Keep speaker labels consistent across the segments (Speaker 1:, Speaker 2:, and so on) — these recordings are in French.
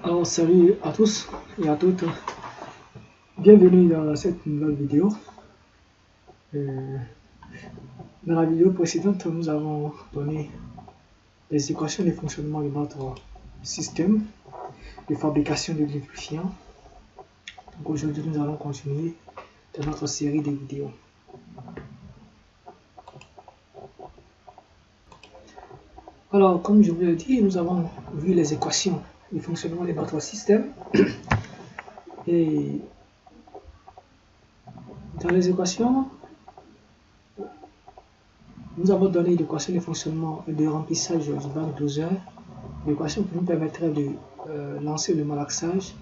Speaker 1: Alors salut à tous et à toutes, bienvenue dans cette nouvelle vidéo. Dans la vidéo précédente, nous avons donné les équations de fonctionnement de notre système de fabrication de lubrifiants. Donc aujourd'hui, nous allons continuer dans notre série de vidéos. Alors, comme je vous l'ai dit, nous avons vu les équations du fonctionnement de notre système. Et dans les équations, nous avons donné l'équation de fonctionnement de remplissage du banc doseur, l'équation qui nous permettrait de lancer le malaxage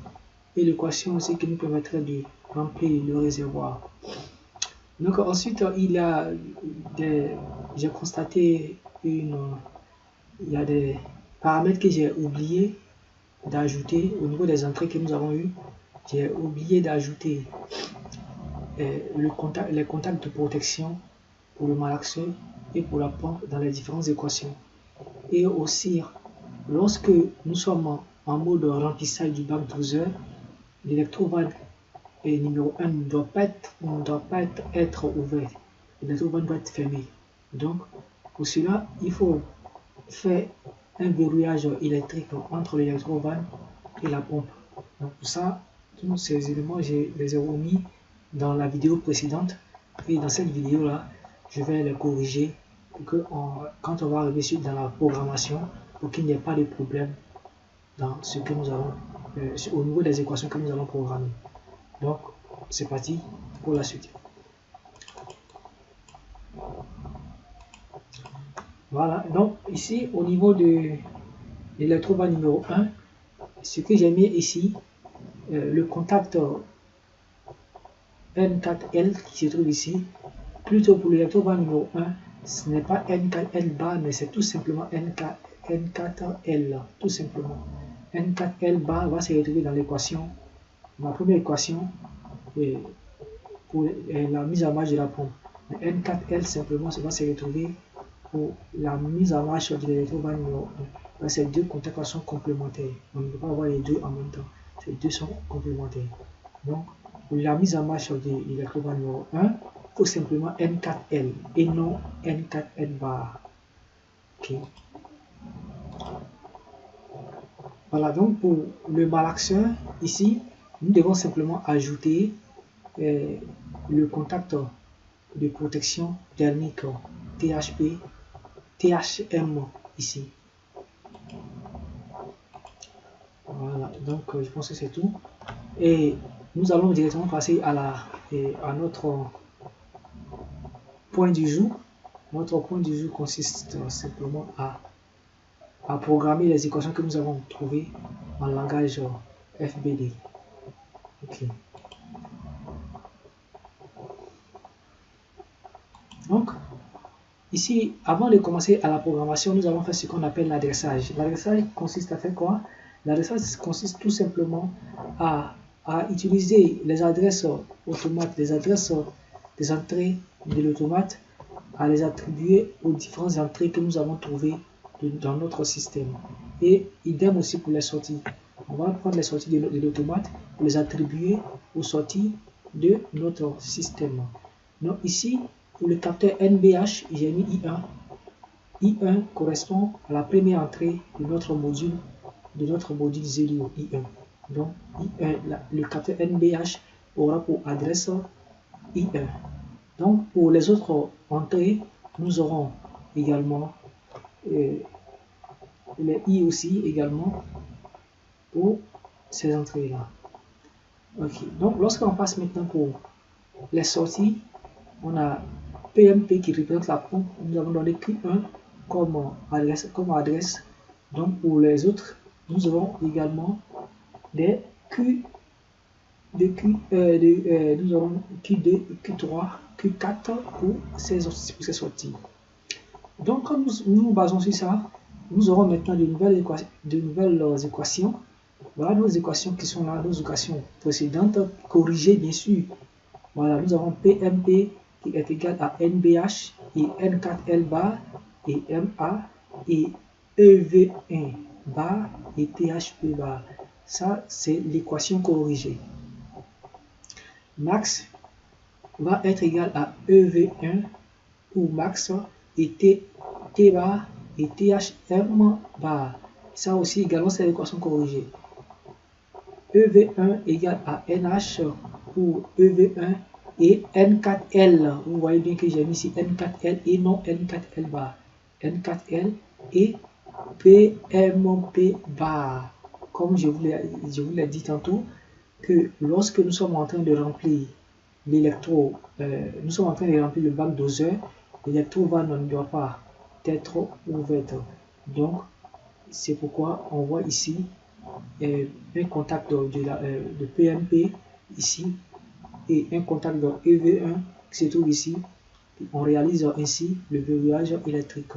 Speaker 1: et l'équation aussi qui nous permettrait de remplir le réservoir. Donc ensuite, j'ai constaté il y a des paramètres que j'ai oublié d'ajouter au niveau des entrées que nous avons eues. J'ai oublié d'ajouter les contacts de protection pour le malaxeur et pour la pompe dans les différentes équations. Et aussi, lorsque nous sommes en mode remplissage du banc doseur, l'électrovanne numéro 1 ne doit pas être ouvert. L'électrovanne doit être fermé. Donc, pour cela, il faut faire un verrouillage électrique entre l'électrovanne et la pompe. Donc, pour ça, tous ces éléments, je les ai remis dans la vidéo précédente. Et dans cette vidéo-là, je vais les corriger pour que quand on va arriver dans la programmation, pour qu'il n'y ait pas de problème dans ce que nous allons, au niveau des équations que nous allons programmer. Donc, c'est parti pour la suite. Voilà, donc ici, au niveau de l'électrovanne numéro 1, ce que j'ai mis ici, le contact N4L qui se trouve ici, plutôt pour l'électrovanne numéro 1, ce n'est pas N4L bas, mais c'est tout simplement N4L, tout simplement. N4L bas va se retrouver dans l'équation, la première équation, pour la mise en marche de la pompe. N4L simplement, ça va se retrouver pour la mise en marche de l'électrovanne numéro 1. Ces deux contacts sont complémentaires. On ne peut pas avoir les deux en même temps. Ces deux sont complémentaires. Donc, pour la mise en marche de l'électrovanne numéro 1, il faut simplement N4L et non N4L bar. Okay. Voilà, donc pour le malaxeur, ici, nous devons simplement ajouter le contact de protection thermique THM ici. Voilà, donc je pense que c'est tout. Et nous allons directement passer à notre point du jour. Notre point du jour consiste simplement à programmer les équations que nous avons trouvées en langage FBD. Ok. Donc, ici, avant de commencer à la programmation, nous allons faire ce qu'on appelle l'adressage. L'adressage consiste à faire quoi? L'adressage consiste tout simplement à utiliser les adresses automates, les adresses des entrées de l'automate, à les attribuer aux différentes entrées que nous avons trouvées dans notre système. Et idem aussi pour les sorties. On va prendre les sorties de l'automate pour les attribuer aux sorties de notre système. Donc ici, pour le capteur NBH, j'ai mis I1. I1 correspond à la première entrée de notre module Zelio I1. Donc I1, le capteur NBH aura pour adresse I1. Donc pour les autres entrées, nous aurons également les I aussi également pour ces entrées-là. Ok, donc lorsqu'on passe maintenant pour les sorties, on a PMP qui représente la pompe. Nous avons donné Q1 comme adresse. Donc pour les autres, nous avons également des nous aurons Q2, Q3, Q4 pour ces sorties. Donc comme nous nous basons sur ça, nous aurons maintenant de nouvelles équations. Voilà nos équations qui sont là, nos équations précédentes, corrigées bien sûr. Voilà, nous avons PMP qui est égal à NBH et N4L bar et MA et EV1 bar et THP bar. Ça, c'est l'équation corrigée. Max va être égal à EV1 où max et T bar et THM bar. Ça aussi également, c'est l'équation corrigée. EV1 égale à NH pour EV1 et N4L. Vous voyez bien que j'ai mis ici N4L et non N4L bar. N4L et PMP bar. Comme je vous l'ai dit tantôt, que lorsque nous sommes en train de remplir l'électro, nous sommes en train de remplir le bac doseur, l'électrovanne ne doit pas être ouverte. Donc, c'est pourquoi on voit ici un contact de PMP ici et un contact de EV1 qui se trouve ici. On réalise ainsi le verrouillage électrique.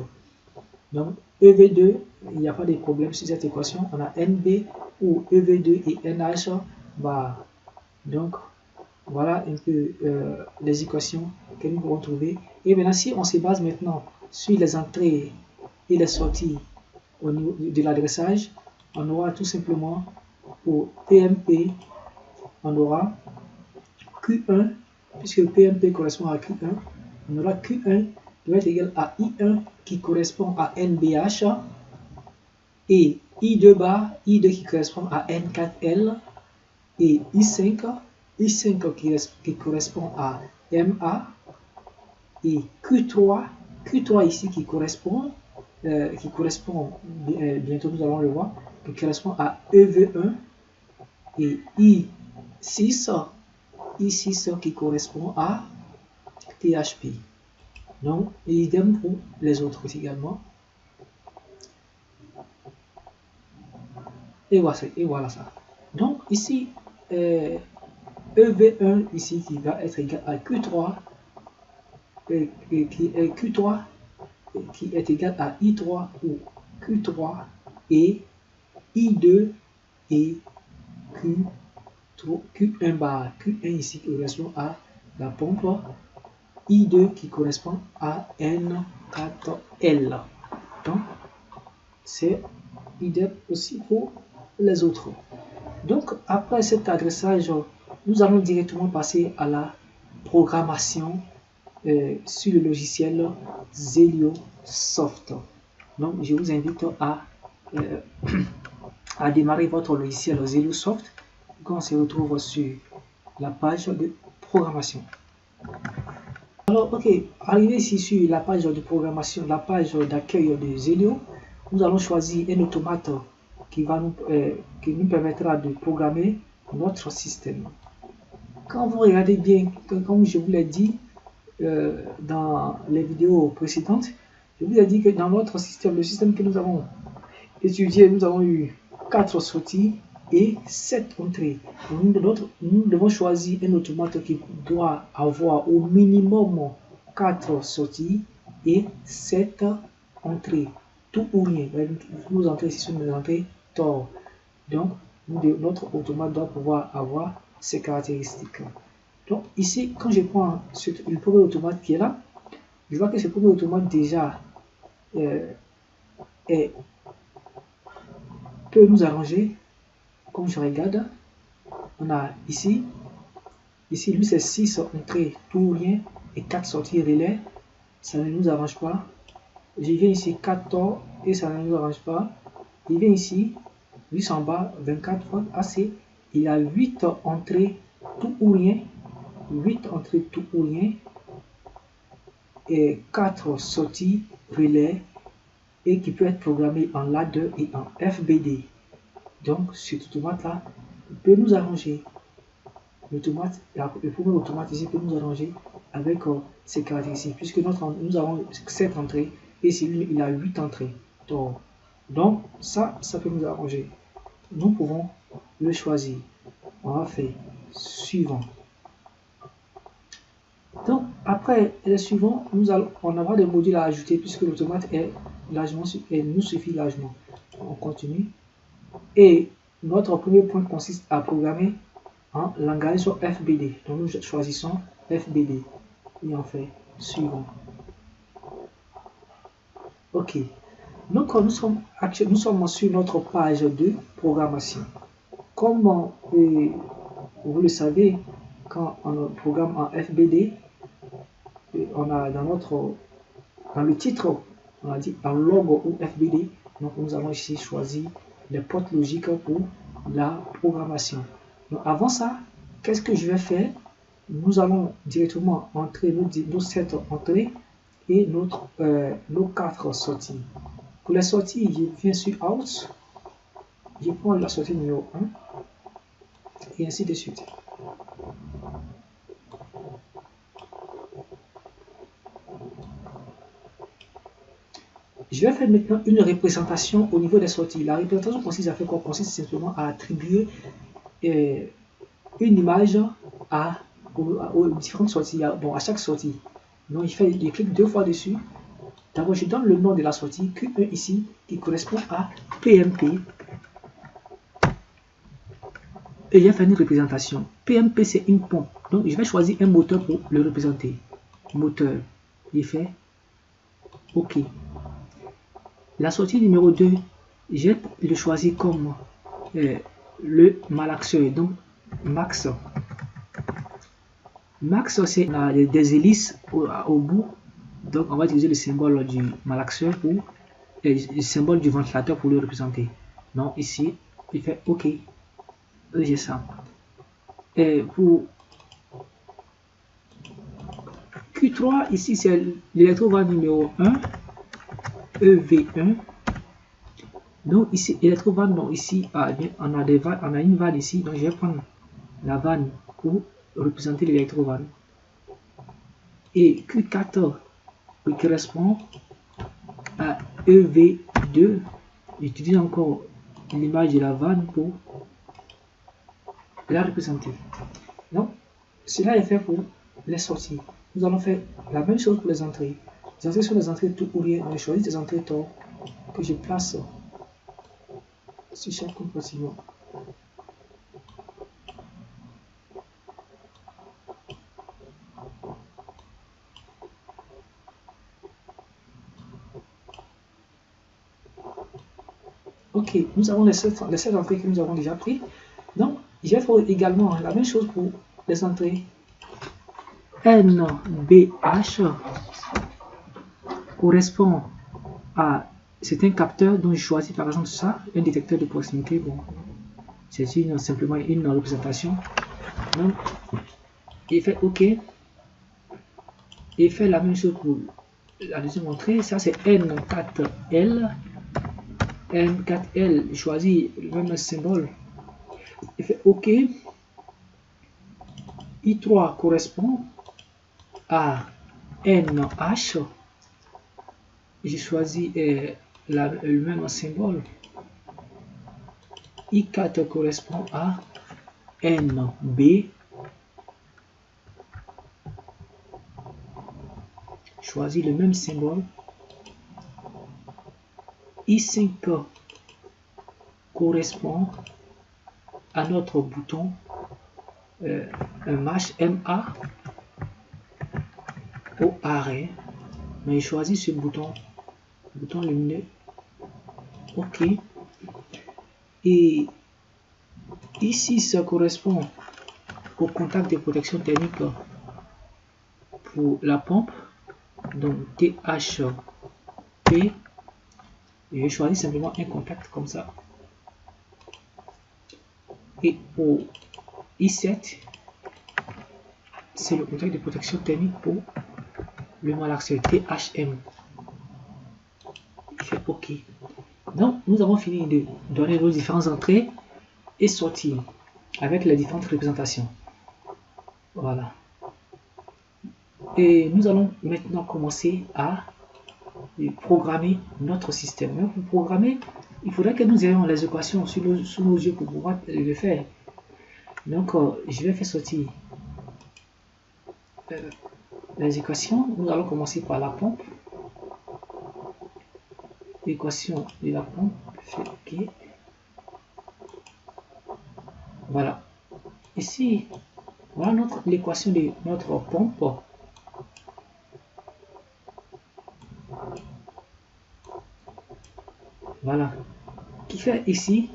Speaker 1: Donc EV2, il n'y a pas de problème sur cette équation. On a NB ou EV2 et NH bar. Donc voilà un peu les équations que nous pouvons trouver. Et maintenant, si on se base maintenant sur les entrées et les sorties au niveau de l'adressage, on aura tout simplement pour PMP, on aura Q1, puisque PMP correspond à Q1, on aura Q1 doit être égal à I1 qui correspond à NBH et I2 bar, I2 qui correspond à N4L et I5 qui correspond à MA et Q3 ici qui correspond bientôt nous allons le voir, qui correspond à EV1 et I6 qui correspond à THP. Donc, idem pour les autres également. Et voilà ça. Donc, ici, EV1 ici qui va être égal à Q3, Q3 qui est égal à I3 ou Q3 et I2 et Q1 bar. Q1 ici qui correspond à la pompe. I2 qui correspond à N4L. Donc, c'est idem aussi pour les autres. Donc, après cet adressage, nous allons directement passer à la programmation sur le logiciel ZelioSoft. Donc, je vous invite à démarrer votre logiciel ZelioSoft quand on se retrouve sur la page de programmation. Alors, ok, arrivé ici sur la page de programmation, la page d'accueil de Zelio, nous allons choisir un automate qui nous permettra de programmer notre système. Quand vous regardez bien, comme je vous l'ai dit dans les vidéos précédentes, je vous ai dit que dans notre système, le système que nous avons étudié, nous avons eu 4 sorties et 7 entrées. Nous devons choisir un automate qui doit avoir au minimum 4 sorties et 7 entrées. Tout ou rien. Nos entrées ici sont des entrées TOR. Donc, notre automate doit pouvoir avoir ces caractéristiques. Donc, ici, quand je prends le premier automate qui est là, je vois que ce premier automate déjà peut nous arranger. Comme je regarde, on a ici lui c'est 6 entrées tout ou rien et 4 sorties relais. Ça ne nous arrange pas. Je viens ici 4 torts et ça ne nous arrange pas. Il vient ici, lui en bas 24 fois AC. Il a 8 entrées tout ou rien. 8 entrées tout ou rien et 4 sorties relais et qui peut être programmé en ladder et en FBD. Donc, cet automate-là peut nous arranger. Le premier automate ici peut nous arranger avec ces caractéristiques, puisque nous avons 7 entrées et celui il a 8 entrées. Donc, ça peut nous arranger. Nous pouvons le choisir. On va faire suivant. Donc, après le suivant, on aura des modules à ajouter puisque l'automate nous suffit largement. On continue. Et notre premier point consiste à programmer en langage FBD. Donc nous choisissons FBD et on fait suivant. Ok. Donc nous sommes sur notre page de programmation. comme vous le savez, quand on programme en FBD, on a dans le titre, on a dit en log ou FBD. Donc nous allons ici choisir les portes logiques pour la programmation. Donc avant ça, qu'est-ce que je vais faire? Nous allons directement entrer nos 7 entrées et nos 4 sorties. Pour les sorties, je viens sur Out, je prends la sortie numéro 1 et ainsi de suite. Je vais faire maintenant une représentation au niveau des sorties. La représentation consiste à faire quoi? Consiste simplement à attribuer une image aux différentes sorties, bon, à chaque sortie. Donc je clique 2 fois dessus. D'abord, je donne le nom de la sortie Q1 ici qui correspond à PMP. Et je vais faire une représentation. PMP, c'est une pompe. Donc je vais choisir un moteur pour le représenter. Moteur. J'ai fait OK. La sortie numéro 2, je vais le choisir comme le malaxeur. Donc max. Max, c'est des hélices au bout. Donc on va utiliser le symbole du malaxeur pour le symbole du ventilateur pour le représenter. Donc ici, il fait OK. J'ai ça. Et pour Q3, ici c'est l'électrovanne numéro 1, EV1. Donc ici, électrovanne, donc ici, on a une vanne ici, donc je vais prendre la vanne pour représenter l'électrovanne. Et Q4 qui correspond à EV2. J'utilise encore l'image de la vanne pour la représenter. Donc, cela est fait pour les sorties. Nous allons faire la même chose pour les entrées. Les entrées sont des entrées tout ou rien. Je choisis des entrées tort que je place sur chaque compartiment. Ok, nous avons les 7 entrées que nous avons déjà pris. Donc, je vais faire également la même chose pour les entrées. NBH correspond à c'est un capteur dont je choisis par exemple ça, un détecteur de proximité. Bon, c'est simplement une représentation. Donc, il fait OK. Et fait la même chose pour la deuxième entrée. Ça c'est N4L. N4L, je choisis le même symbole. Il fait OK. I3 correspond à NH. J'ai choisi le même symbole. I4 correspond à NB. Choisis le même symbole. I5 correspond à notre bouton un MA au arrêt. Mais je choisis ce bouton lumineux. OK. Et ici, ça correspond au contact de protection thermique pour la pompe. Donc THP. Et je choisis simplement un contact comme ça. Et pour I7, c'est le contact de protection thermique pour le malaxeur THM. Il fait OK. Donc, nous avons fini de donner nos différentes entrées et sorties avec les différentes représentations. Voilà. Et nous allons maintenant commencer à programmer notre système. Mais pour programmer, il faudrait que nous ayons les équations sous nos yeux pour pouvoir le faire. Donc, je vais faire sortir les équations. Nous allons commencer par la pompe. L'équation de la pompe fait OK. Voilà. Ici, voilà l'équation de notre pompe. Voilà. Qui fait ici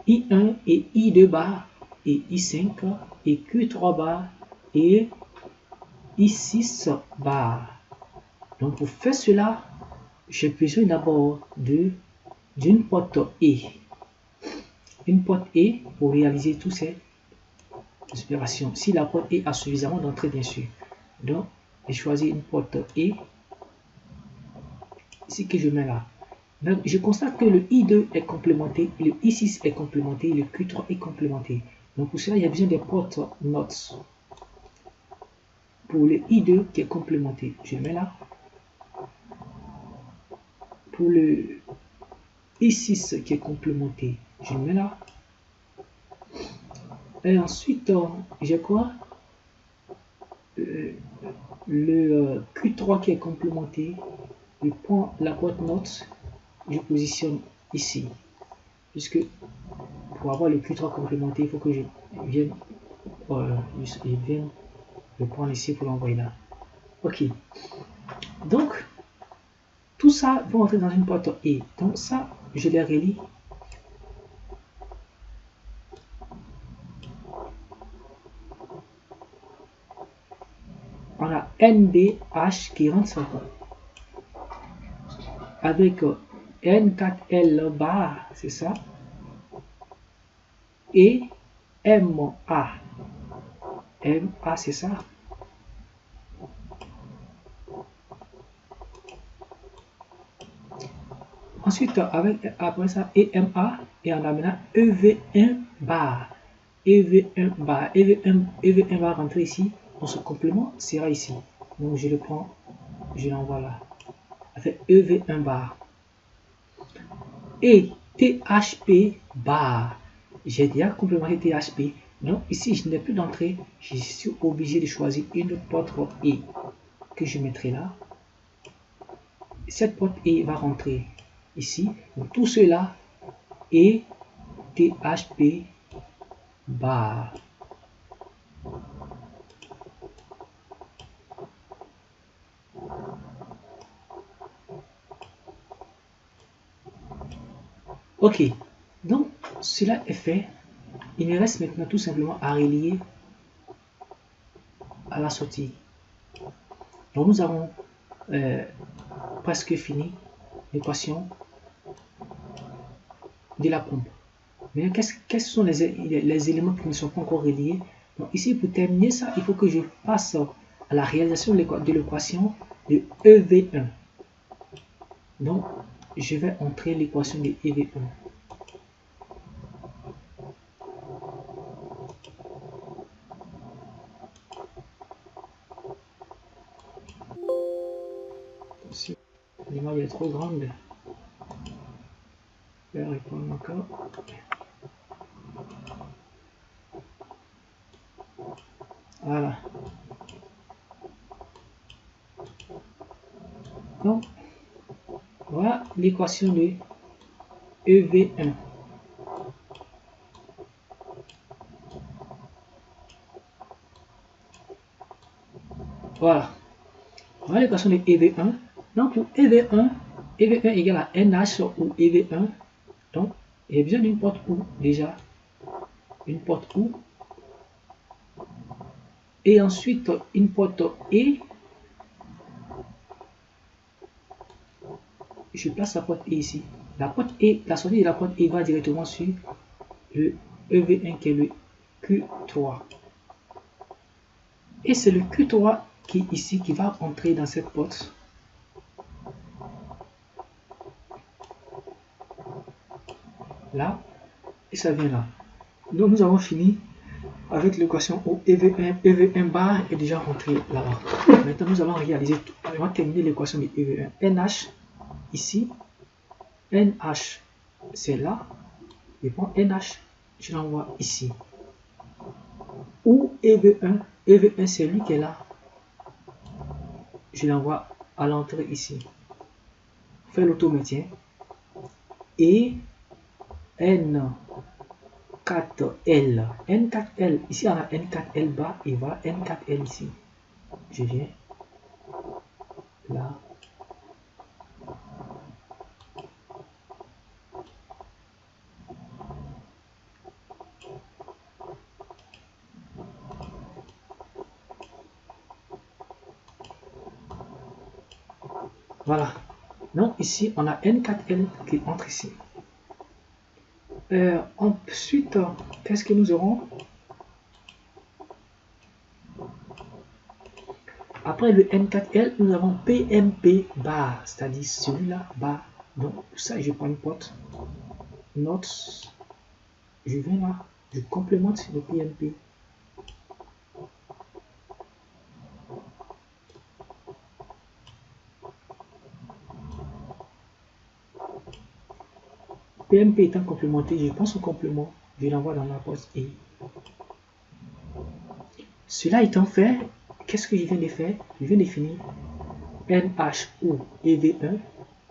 Speaker 1: I1 et I2 bar et I5 et Q3 bar et I6 bar. Donc pour faire cela, j'ai besoin d'abord d'une porte E. Une porte E pour réaliser toutes ces opérations. Si la porte E a suffisamment d'entrée, bien sûr. Donc, j'ai choisi une porte E. Ici que je mets là. Donc, je constate que le I2 est complémenté, le I6 est complémenté, le Q3 est complémenté. Donc pour cela, il y a besoin des portes NOT. Pour le I2 qui est complémenté, je mets là. Pour le I6 qui est complémenté, je mets là. Et ensuite, j'ai quoi? Le Q3 qui est complémenté, je prends la porte note, je positionne ici. Puisque pour avoir le Q3 complémenté, il faut que je vienne le prendre ici pour l'envoyer là. Ok. Donc, tout ça va entrer dans une porte E. Donc ça, je les relie. On a NDH qui rentre avec N4L bar, c'est ça, et MA. MA, c'est ça. Ensuite, après ça, EMA, et on a maintenant EV1 bar. EV1 bar. EV1 va rentrer ici. Donc ce complément sera ici. Donc je le prends, je l'envoie là. Avec EV1 bar. Et THP bar. J'ai déjà complémenté THP. Donc ici, je n'ai plus d'entrée. Je suis obligé de choisir une porte E que je mettrai là. Cette porte E va rentrer ici. Donc tout cela est THP bar. Ok, donc cela est fait. Il me reste maintenant tout simplement à relier à la sortie. Donc nous avons presque fini l'équation de la pompe. Mais quels sont les éléments qui ne sont pas encore reliés? Donc ici, pour terminer ça, il faut que je passe à la réalisation de l'équation de EV1. Donc, je vais entrer l'équation de EV1. Si l'image est trop grande, je vais répondre encore. Voilà. Donc, voilà l'équation de EV1. Voilà. Voilà l'équation de EV1. Donc, pour EV1 égale à NH ou EV1. Donc, j'ai besoin d'une porte OU déjà. Une porte OU. Et ensuite, une porte E. Je place la porte E ici. La porte E, la sortie de la porte E va directement sur le EV1 qui est le Q3. Et c'est le Q3 qui est ici qui va entrer dans cette porte. Là. Et ça vient là. Donc nous avons fini avec l'équation où EV1 bar est déjà rentré là-bas. Maintenant nous allons réaliser, on va terminer l'équation de EV1. NH ici, NH c'est là, et bon NH je l'envoie ici. Ou EV1 c'est lui qui est là, je l'envoie à l'entrée ici. Faire l'auto-maintien et N4L. N4L, ici on a N4L bas et voilà N4L ici. Je viens là. Voilà. Donc ici, on a N4L qui entre ici. Ensuite, qu'est-ce que nous aurons? Après le N4L, nous avons PMP bar, c'est-à-dire celui-là bar. Donc pour ça, je prends une porte. Notes. Je viens là, je complémente le PMP. PMP étant complémenté, je prends son complément, je l'envoie dans la porte et cela étant fait, qu'est-ce que je viens de faire? Je viens de définir NHO EV1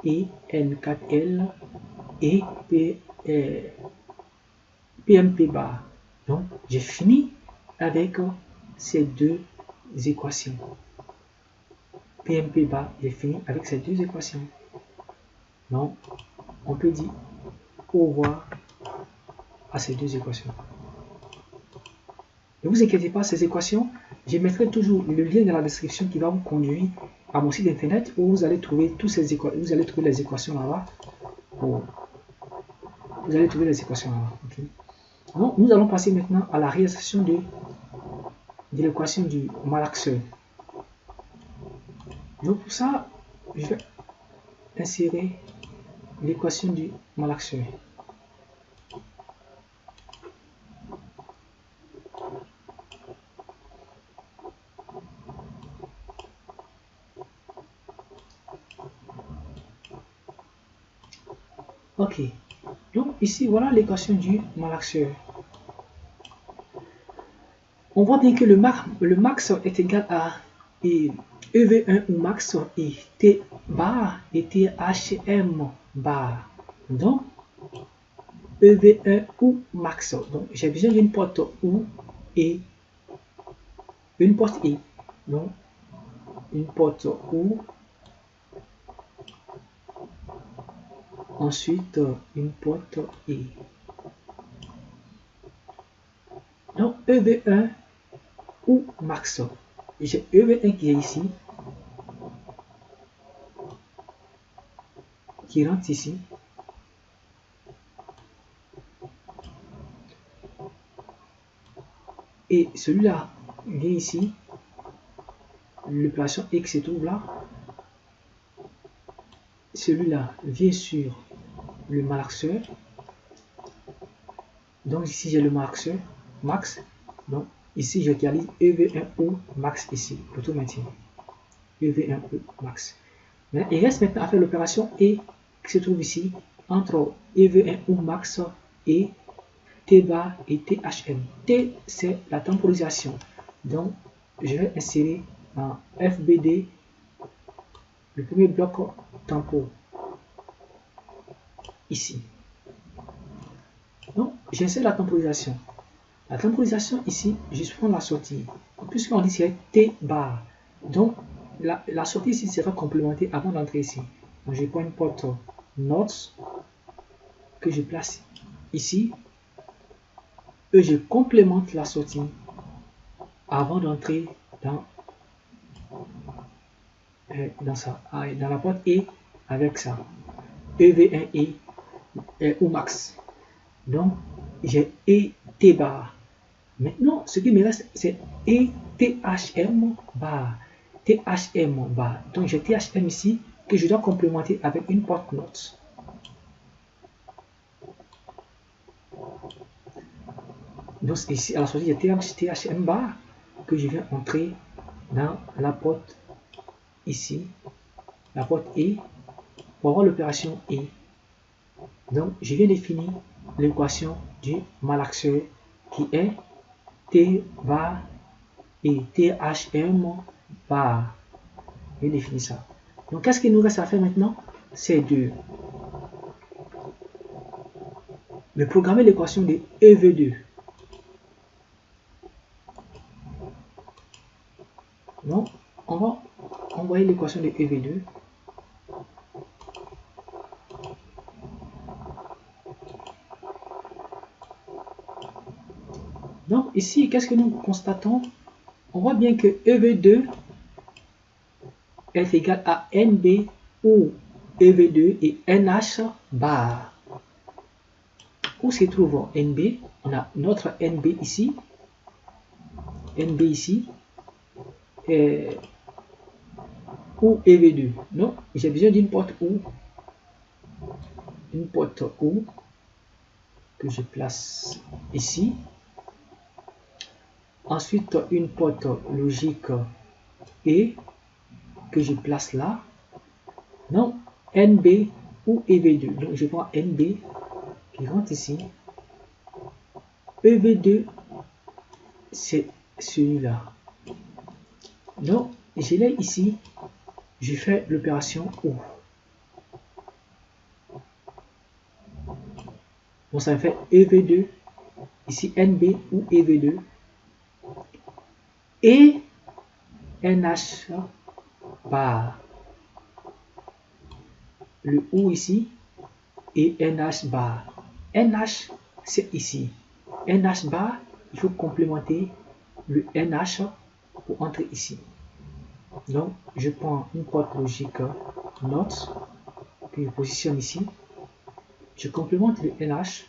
Speaker 1: et N4L et PMP bar. Donc, j'ai fini avec ces deux équations. PMP bar, j'ai fini avec ces deux équations. Donc, on peut dire au revoir à ces deux équations. Ne vous inquiétez pas, ces équations, je mettrai toujours le lien dans la description qui va vous conduire à mon site internet où vous allez trouver tous ces équations, vous allez trouver les équations là-bas. Vous allez trouver les équations là-bas. Okay. Donc, nous allons passer maintenant à la réalisation de l'équation du malaxeur. Donc pour ça, je vais insérer l'équation du malaxeur. Ok, donc ici voilà l'équation du malaxeur. On voit bien que le max est égal à EV1 ou max et T bar et THM bar. Donc EV1 ou max. Donc j'ai besoin d'une porte OU et une porte I. Donc une porte OU. Ensuite, une porte I. Donc, EV1 ou max. J'ai EV1 qui est ici, qui rentre ici. Et celui-là vient ici. L'opération X se trouve là. Celui-là vient sur le malaxeur. Donc ici j'ai le malaxeur max. Donc ici je réalise EV1 ou max ici pour tout maintenir. EV1 ou max. Mais il reste maintenant à faire l'opération E qui se trouve ici entre EV1 ou max et T bar et THM. T c'est la temporisation. Donc je vais insérer en FBD le premier bloc tempo ici. Donc j'insère la temporisation. La temporisation ici, je prends la sortie. Puisqu'on dit c'est T bar. Donc la sortie ici sera complémentée avant d'entrer ici. Donc je prends une porte notes que je place ici. Et je complémente la sortie avant d'entrer dans la porte E avec ça. EV1 et ou max. Donc j'ai E T bar. Maintenant, ce qui me reste, c'est ETHM bar. THM bar. Donc, j'ai THM ici que je dois complémenter avec une porte note. Donc, ici, à la sortie, j'ai THM bar que je viens entrer dans la porte ici, la porte E, pour avoir l'opération E. Donc, je viens définir l'équation du malaxeur qui est T bar et THM bar. Je définis ça. Donc, qu'est-ce qu'il nous reste à faire maintenant? C'est de programmer l'équation de EV2. Donc, on va envoyer l'équation de EV2. Donc, ici, qu'est-ce que nous constatons? On voit bien que EV2 est égal à NB ou EV2 et NH bar. Où se trouve NB? On a notre NB ici. NB ici. Ou EV2. Non, j'ai besoin d'une porte ou. Une porte ou que je place ici. Ensuite, une porte logique E que je place là. Non, NB ou EV2. Donc, je prends NB qui rentre ici. EV2, c'est celui-là. Donc, je l'ai ici. Je fais l'opération OU. Donc, ça me fait EV2. Ici, NB ou EV2. Et NH bar. Le OU ici. Et NH bar. NH, c'est ici. NH bar, il faut complémenter le NH pour entrer ici. Donc, je prends une porte logique NOT que je positionne ici. Je complémente le NH.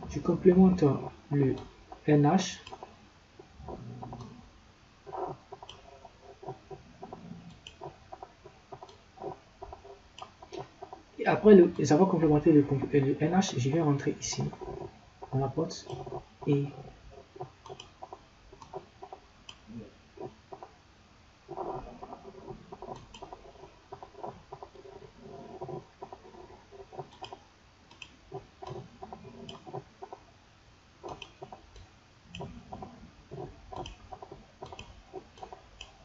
Speaker 1: Je complémente le NH. Et après avoir complémenté le NH, je vais rentrer ici dans la porte et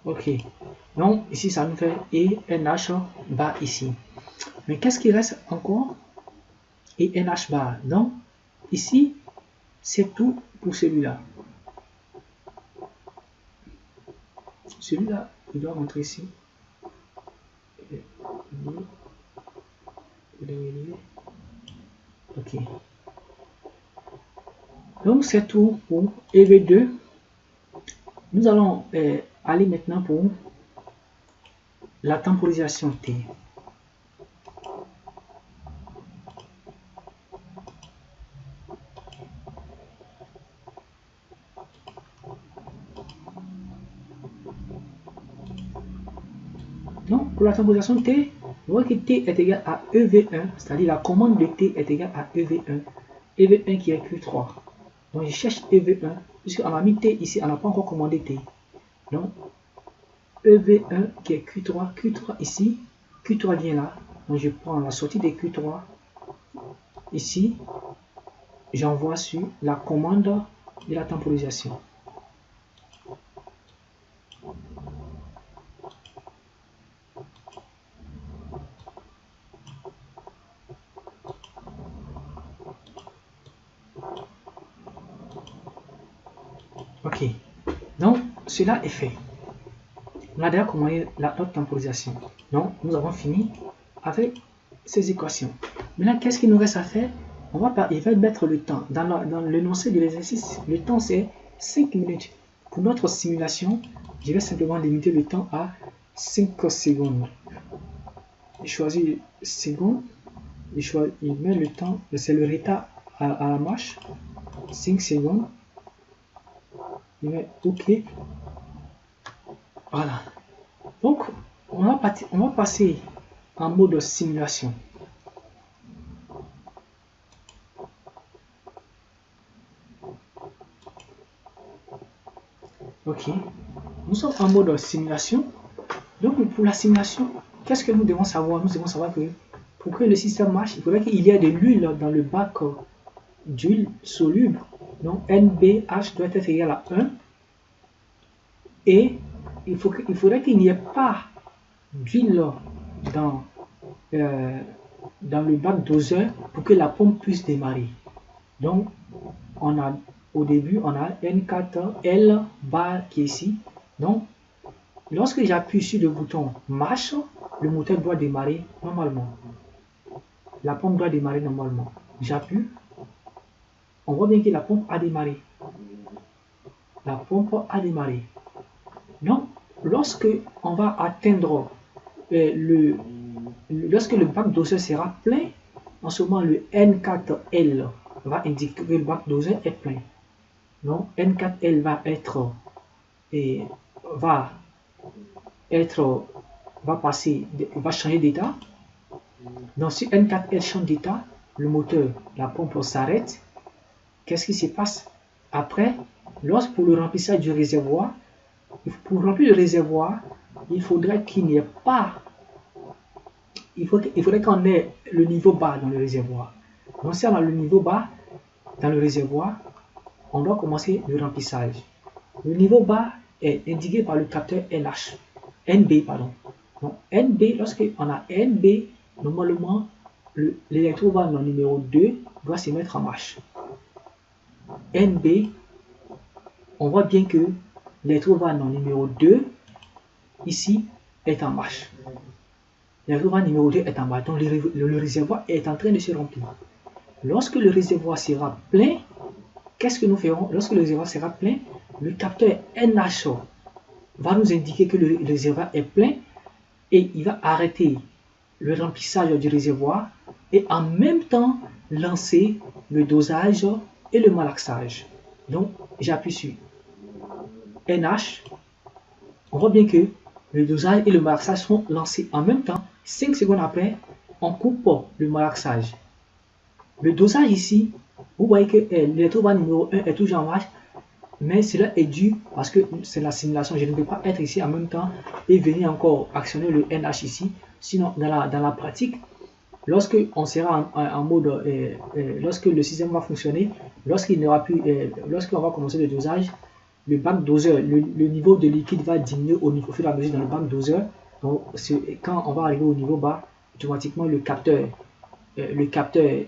Speaker 1: ok. Donc ici ça nous fait et NH bar ici. Mais qu'est-ce qui reste encore? Et NH bar. Donc ici c'est tout pour celui-là. Celui-là, il doit rentrer ici. Ok. Donc c'est tout pour EV2. Nous allons aller maintenant pour la temporisation T. Donc, pour la temporisation T, vous voyez que T est égal à EV1, c'est-à-dire la commande de T est égale à EV1. EV1 qui est Q3. Donc, je cherche EV1, puisqu'on a mis T ici, on n'a pas encore commandé T. Donc, EV1 qui est Q3, Q3 ici, Q3 vient là. Donc, je prends la sortie de Q3 ici, j'envoie sur la commande de la temporisation. Ok, donc cela est fait. On a déjà commandé notre temporisation. Donc nous avons fini avec ces équations. Maintenant, qu'est-ce qu'il nous reste à faire? Il va mettre le temps. Dans l'énoncé de l'exercice, le temps c'est 5 minutes. Pour notre simulation, je vais simplement limiter le temps à 5 secondes. Je choisis secondes. Il met le temps, c'est le retard à la marche. 5 secondes. Il met OK. Voilà. Donc, on va passer en mode simulation. Ok. Nous sommes en mode simulation. Donc, pour la simulation, qu'est-ce que nous devons savoir? Nous devons savoir que pour que le système marche, il faudrait qu'il y ait de l'huile dans le bac d'huile soluble. Donc, NBH doit être égal à 1. Et il faudrait qu'il n'y ait pas d'huile dans le bac doseur pour que la pompe puisse démarrer. Donc, au début, on a N4L bar qui est ici. Donc, lorsque j'appuie sur le bouton marche, le moteur doit démarrer normalement. la pompe doit démarrer normalement. J'appuie. On voit bien que la pompe a démarré. La pompe a démarré. Donc, lorsque on va atteindre lorsque le bac doseur sera plein, en ce moment le N4L va indiquer que le bac doseur est plein. Donc, N4L va changer d'état. Donc, si N4L change d'état, le moteur, la pompe s'arrête. Qu'est-ce qui se passe après? Pour le remplissage du réservoir, pour remplir le réservoir, il faudrait qu'il n'y ait pas, il faudrait qu'on ait le niveau bas dans le réservoir. Donc, si on a le niveau bas dans le réservoir, on doit commencer le remplissage. Le niveau bas est indiqué par le capteur NB, pardon. Donc, NB, lorsqu'on a NB, normalement, l'électrovanne numéro 2 doit se mettre en marche. NB, on voit bien que l'électrovanne numéro 2, ici, est en marche. L'électrovanne numéro 2 est en marche. Donc, le réservoir est en train de se remplir. Lorsque le réservoir sera plein, qu'est-ce que nous ferons? Lorsque le réservoir sera plein, le capteur NH va nous indiquer que le réservoir est plein et il va arrêter le remplissage du réservoir et en même temps lancer le dosage et le malaxage. Donc, j'appuie sur NH. On voit bien que le dosage et le malaxage sont lancés en même temps. 5 secondes après, on coupe le malaxage. Le dosage ici, vous voyez que l'électrovanne numéro 1 est toujours en marche, mais cela est dû parce que c'est la simulation. Je ne peux pas être ici en même temps et venir encore actionner le NH ici. Sinon, dans la pratique, lorsque on sera en mode, lorsque le système va fonctionner, lorsqu'il n'y aura plus, lorsqu'on va commencer le dosage, le bac doseur, le niveau de liquide va diminuer au fur et à mesure dans le bac doseur. Donc, quand on va arriver au niveau bas, automatiquement le capteur N4L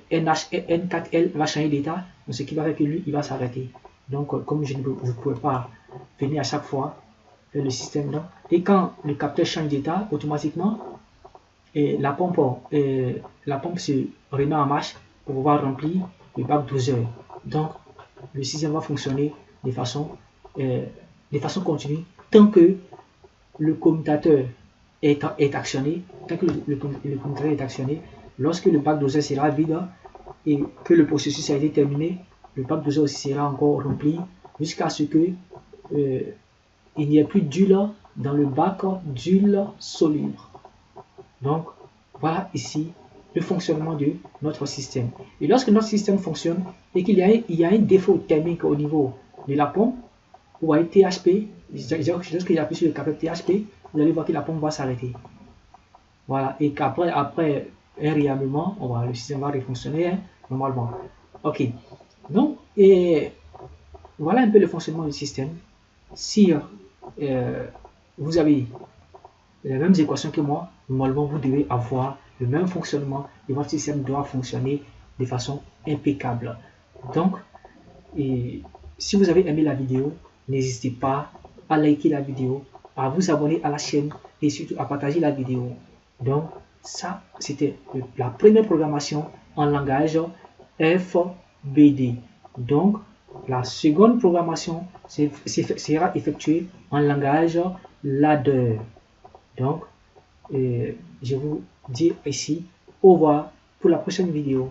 Speaker 1: va changer d'état, ce qui va faire que lui, il va s'arrêter. Donc, comme je ne pouvais pas venir à chaque fois faire le système là, et quand le capteur change d'état, automatiquement, la pompe se remet en marche pour pouvoir remplir le bac doseur. Donc, le système va fonctionner de façon continue tant que le commutateur est actionné, lorsque le bac doseur sera vide et que le processus a été terminé, le bac doseur aussi sera encore rempli jusqu'à ce que il n'y ait plus d'huile dans le bac d'huile soluble. Donc, voilà ici le fonctionnement de notre système. Et lorsque notre système fonctionne et qu'il y a un défaut thermique au niveau de la pompe ou à THP, lorsque j'appuie sur le capteur THP, vous allez voir que la pompe va s'arrêter. Voilà, et qu'après un réarmement, le système va refonctionner normalement. Ok, donc, voilà un peu le fonctionnement du système. Si vous avez les mêmes équations que moi, normalement vous devez avoir le même fonctionnement et votre système doit fonctionner de façon impeccable. Donc, si vous avez aimé la vidéo, n'hésitez pas à liker la vidéo, à vous abonner à la chaîne et surtout à partager la vidéo. Donc, ça, c'était la première programmation en langage FBD. Donc, la seconde programmation sera effectuée en langage ladder. Donc, je vous dis ici au revoir pour la prochaine vidéo.